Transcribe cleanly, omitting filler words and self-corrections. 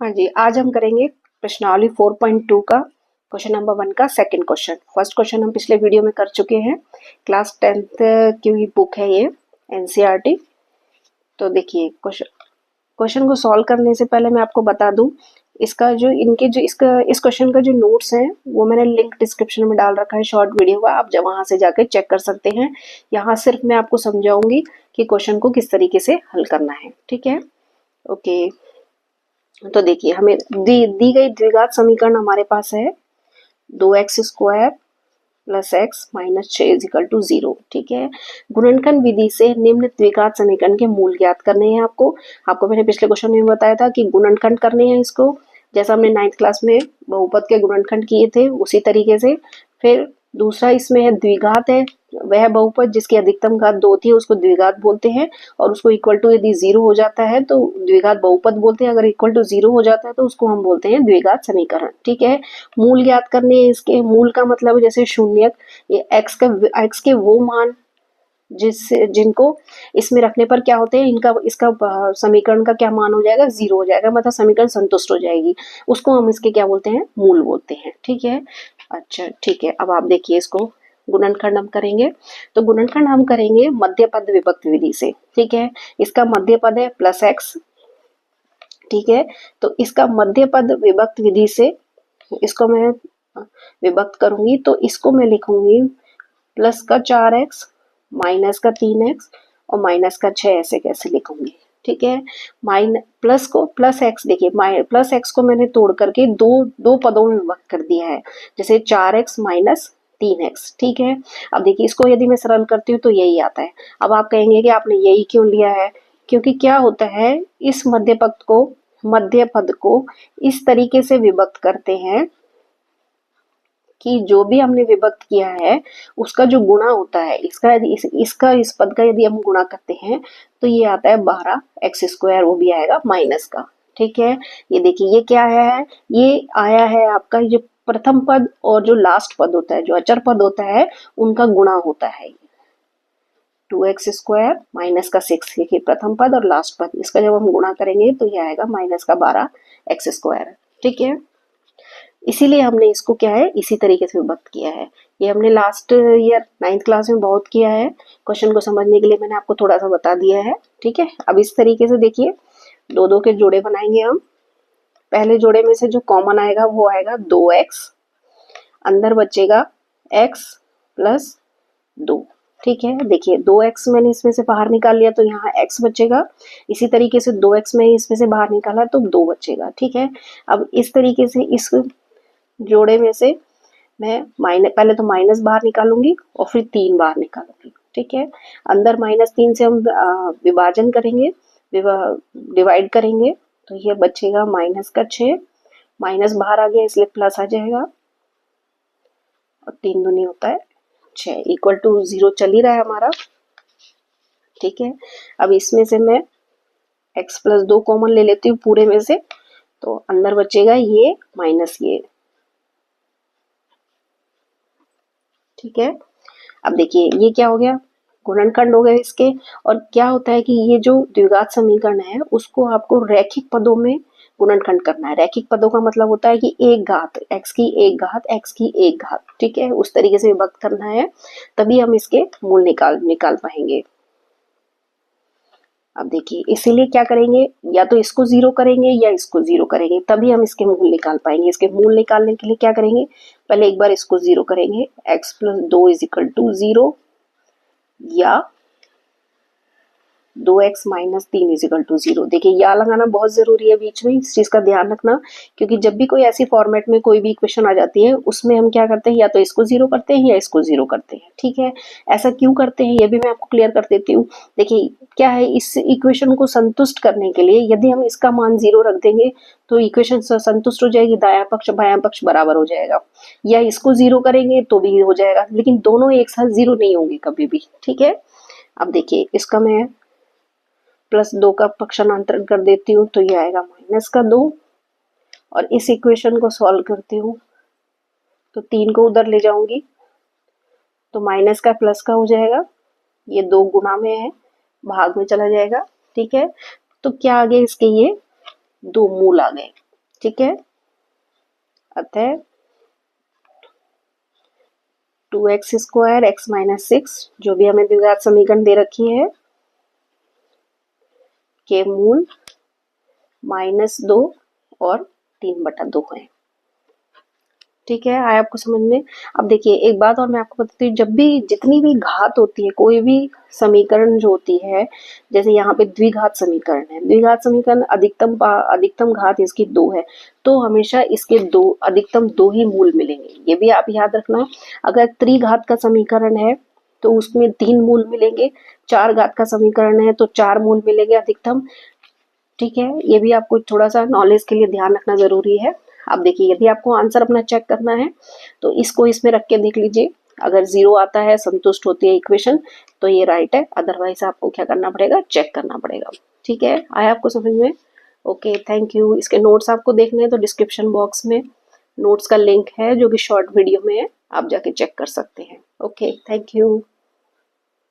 हाँ जी, आज हम करेंगे प्रश्नावली 4.2 का क्वेश्चन नंबर 1 का सेकंड क्वेश्चन। फर्स्ट क्वेश्चन हम पिछले वीडियो में कर चुके हैं। क्लास 10th की ही बुक है ये, एनसीईआरटी। तो देखिए क्वेश्चन को सॉल्व करने से पहले मैं आपको बता दूं, इसका जो इस क्वेश्चन का जो नोट्स हैं वो मैंने लिंक डिस्क्रिप्शन में डाल रखा है शॉर्ट वीडियो का, आप जब वहां से जाकर चेक कर सकते हैं। यहाँ सिर्फ मैं आपको समझाऊंगी कि क्वेश्चन को किस तरीके से हल करना है। ठीक है, ओके। तो देखिए हमें दी गई द्विघात समीकरण हमारे पास है 2x² plus x minus 6 is equal to 0। ठीक है, गुणनखंड विधि से निम्न द्विघात समीकरण के मूल ज्ञात करने हैं। आपको मैंने पिछले क्वेश्चन में बताया था कि गुणनखंड करने हैं इसको, जैसा हमने 9th क्लास में बहुपद के गुणनखंड किए थे उसी तरीके से। फिर दूसरा इसमें है द्विघात है, वह बहुपद जिसकी अधिकतम घात 2 थी उसको द्विघात बोलते हैं, और उसको इक्वल टू यदि 0 हो जाता है तो द्विघात बहुपद बोलते हैं, अगर इक्वल टू 0 हो जाता है तो उसको हम बोलते हैं द्विघात समीकरण। ठीक है, मूल ज्ञात करने हैं इसके। मूल का मतलब है जैसे शून्यक, ये एक्स के वो मान जिनको इसमें रखने पर क्या होते हैं, इसका समीकरण का क्या मान हो जाएगा, 0 हो जाएगा, मतलब समीकरण संतुष्ट हो जाएगी, उसको हम इसके क्या बोलते हैं, मूल बोलते हैं। ठीक है, अच्छा ठीक है। अब आप देखिए इसको गुणनखंड हम करेंगे, तो गुणनखंड हम करेंगे मध्य पद विभक्त विधि से। ठीक है, इसका मध्य पद है प्लस एक्स। ठीक है, तो इसका मध्य पद विभक्त विधि से इसको मैं विभक्त करूंगी, तो इसको मैं लिखूंगी प्लस का 4x माइनस का 3x और माइनस का 6, ऐसे कैसे लिखूंगी। ठीक है, प्लस को प्लस एक्स, देखिए प्लस एक्स को मैंने तोड़ करके दो पदों में विभक्त कर दिया है, जैसे 4x माइनस 3x। ठीक है, अब देखिए इसको यदि मैं सरल करती हूँ तो यही आता है। अब आप कहेंगे कि आपने यही क्यों लिया है, क्योंकि क्या होता है, इस मध्य पद को इस तरीके से विभक्त करते हैं कि जो भी हमने विभक्त किया है उसका जो गुणा होता है, इस पद का यदि हम गुणा करते हैं तो ये आता है 12x², वो भी आएगा माइनस का। ठीक है, ये देखिए ये क्या है, ये आया है आपका जो प्रथम पद और जो लास्ट पद होता है, जो अचर पद होता है, उनका गुणा होता है। 2x² माइनस का 6, देखिए प्रथम पद और लास्ट पद, इसका जब हम गुणा करेंगे तो ये आएगा माइनस का 12x²। ठीक है, इसीलिए हमने इसको क्या है, इसी तरीके से विभक्त किया है। ये हमने लास्ट ईयर 9th क्लास में बहुत किया है। क्वेश्चन को समझने के लिए मैंने आपको थोड़ा सा बता दिया है। ठीक है, अब इस तरीके से देखिए दो के जोड़े बनाएंगे हम। पहले जोड़े में से जो कॉमन आएगा वो आएगा 2x, अंदर बचेगा x प्लस 2। ठीक है, देखिए 2x मैंने इसमें से बाहर निकाल लिया तो यहाँ x बचेगा, इसी तरीके से 2x में इसमें से बाहर निकाला तो 2 बचेगा। ठीक है, अब इस तरीके से इस जोड़े में से मैं पहले तो माइनस बाहर निकालूंगी और फिर 3 बाहर निकालूंगी। ठीक है, अंदर -3 से हम विभाजन करेंगे, डिवाइड करेंगे, तो ये बचेगा माइनस का 6, माइनस बाहर आ गया इसलिए प्लस आ जाएगा, और 3 दूनी होता है 6, इक्वल टू 0 चल ही रहा है हमारा। ठीक है, अब इसमें से मैं x प्लस 2 कॉमन ले लेती हूँ पूरे में से, तो अंदर बचेगा ये माइनस ये। ठीक है, अब देखिए ये क्या हो गया, गुणनखंड हो गए इसके। और क्या होता है कि ये जो द्विघात समीकरण है उसको आपको रैखिक पदों में गुणनखंड करना है। रैखिक पदों का मतलब होता है कि एक घात, x की एक घात, x की एक घात। ठीक है, उस तरीके से विभक्त करना है, तभी हम इसके मूल निकाल पाएंगे। अब देखिए इसीलिए क्या करेंगे, या तो इसको 0 करेंगे या इसको 0 करेंगे, तभी हम इसके मूल निकाल पाएंगे। इसके मूल निकालने के लिए क्या करेंगे, पहले एक बार इसको 0 करेंगे, x plus 2 is equal to 0, या 2x माइनस 3 इजिकल टू 0। देखिए या लगाना बहुत जरूरी है बीच में, इस चीज का ध्यान रखना, क्योंकि जब भी कोई ऐसी फॉर्मेट में कोई भी इक्वेशन आ जाती है उसमें हम क्या करते हैं, या तो इसको 0 करते हैं या इसको 0 करते हैं। ठीक है, ऐसा क्यों करते हैं ये भी मैं आपको क्लियर कर देती हूँ। देखिए क्या है, इस इक्वेशन को संतुष्ट करने के लिए यदि हम इसका मान 0 रख देंगे तो इक्वेशन संतुष्ट हो जाएगी, दायां पक्ष बायां पक्ष बराबर हो जाएगा, या इसको 0 करेंगे तो भी हो जाएगा, लेकिन दोनों एक साथ 0 नहीं होंगे कभी भी। ठीक है, अब देखिए इसका मैं प्लस 2 का पक्षांतरण कर देती हूँ तो ये आएगा माइनस का 2, और इस इक्वेशन को सॉल्व करती हूँ तो 3 को उधर ले जाऊंगी तो माइनस का प्लस का हो जाएगा, ये 2 गुना में है, भाग में चला जाएगा। ठीक है, तो क्या आ गए इसके, ये 2 मूल आ गए। ठीक है, अतः 2x² x - 6 जो भी हमें द्विघात समीकरण दे रखी है के मूल -2 और 3/2 है। ठीक है, आया आपको समझ में। अब देखिए एक बात और मैं आपको बताती हूँ, जब भी जितनी भी घात होती है, कोई भी समीकरण जो होती है, जैसे यहाँ पे द्विघात समीकरण है, द्विघात समीकरण अधिकतम घात इसकी 2 है, तो हमेशा इसके अधिकतम 2 ही मूल मिलेंगे, ये भी आप याद रखना। अगर त्रिघात का समीकरण है तो उसमें 3 मूल मिलेंगे, 4 घात का समीकरण है तो 4 मूल मिलेंगे अधिकतम। ठीक है, ये भी आपको थोड़ा सा नॉलेज के लिए ध्यान रखना जरूरी है। अब देखिए यदि आपको आंसर अपना चेक करना है तो इसको इसमें रख के देख लीजिए, अगर 0 आता है, संतुष्ट होती है इक्वेशन, तो ये राइट है, अदरवाइज आपको क्या करना पड़ेगा, चेक करना पड़ेगा। ठीक है, आया आपको समझ में। Okay, thank you. इसके नोट्स आपको देखने हैं तो डिस्क्रिप्शन बॉक्स में नोट्स का लिंक है जो कि शॉर्ट वीडियो में है, आप जाके चेक कर सकते हैं। Okay, thank you.